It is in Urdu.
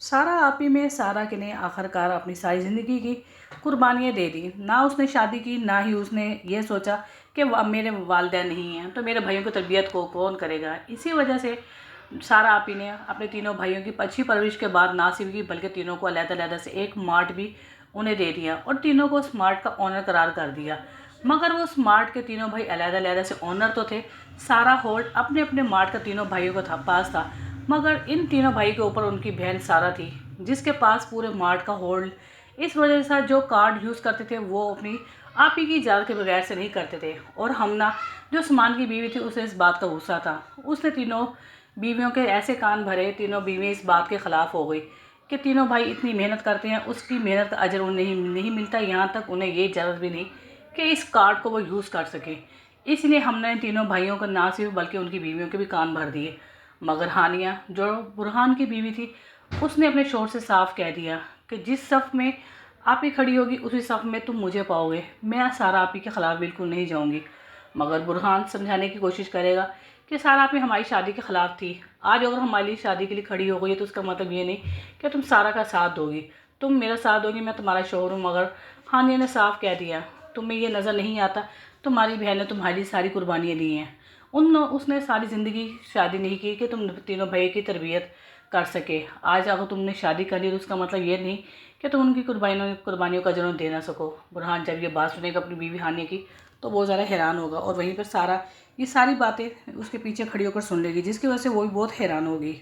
سارا آپی میں سارا کے نے آخرکار اپنی ساری زندگی کی قربانیاں دے دی۔ نہ اس نے شادی کی، نہ ہی اس نے یہ سوچا کہ میرے والدین نہیں ہیں تو میرے بھائیوں کی تربیت کو کون کرے گا۔ اسی وجہ سے سارا آپی نے اپنے تینوں بھائیوں کی اچھی پرورش کے بعد نہ صرف کی بلکہ تینوں کو علیحدہ علیحدہ سے ایک مارٹ بھی انہیں دے دیا اور تینوں کو اس مارٹ کا آنر قرار کر دیا۔ مگر وہ اس مارٹ کے تینوں بھائی علیحدہ علیحدہ سے آنر تو تھے، سارا ہولڈ اپنے اپنے مارٹ کا تینوں بھائیوں کو پاس تھا، مگر ان تینوں بھائی کے اوپر ان کی بہن سارا تھی جس کے پاس پورے مارٹ کا ہولڈ۔ اس وجہ سے جو کارڈ یوز کرتے تھے وہ اپنی آپی کی اجازت کے بغیر سے نہیں کرتے تھے، اور ہمنا جو عثمان کی بیوی تھی اسے اس بات کا غصہ تھا۔ اس نے تینوں بیویوں کے ایسے کان بھرے، تینوں بیوی اس بات کے خلاف ہو گئی کہ تینوں بھائی اتنی محنت کرتے ہیں، اس کی محنت کا اجر انہیں نہیں ملتا، یہاں تک انہیں یہ اجازت بھی نہیں کہ اس کارڈ کو وہ یوز کر سکیں۔ اس لیے ہم نے تینوں بھائیوں کو نہ صرف بلکہ ان کی بیویوں کے بھی کان بھر دیے۔ مگر ہانیہ جو برہان کی بیوی تھی اس نے اپنے شوہر سے صاف کہہ دیا کہ جس صف میں آپی کھڑی ہوگی اسی صف میں تم مجھے پاؤ گے، میں سارا آپی کے خلاف بالکل نہیں جاؤں گی۔ مگر برہان سمجھانے کی کوشش کرے گا کہ سارا آپی ہماری شادی کے خلاف تھی، آج اگر ہماری لیے شادی کے لیے کھڑی ہو گئی تو اس کا مطلب یہ نہیں کہ تم سارا کا ساتھ دو گی، تم میرا ساتھ دو گی، میں تمہارا شوہر ہوں۔ مگر ہانیہ نے صاف کہہ دیا تمہیں یہ نظر نہیں آتا تمہاری بہن نے تمہاری لیے ساری قربانیاں دی ہیں، اس نے ساری زندگی شادی نہیں کی کہ تم تینوں بھائی کی تربیت کر سکے، آج اگر تم نے شادی کر لی تو اس کا مطلب یہ نہیں کہ تم ان کی قربانیوں کا اجر دے نہ سکو۔ برہان جب یہ بات سنے گا اپنی بیوی ہانیہ کی تو وہ ذرا حیران ہوگا، اور وہیں پر سارا یہ ساری باتیں اس کے پیچھے کھڑی ہو کر سن لے گی، جس کی وجہ سے وہ بھی بہت حیران ہوگی۔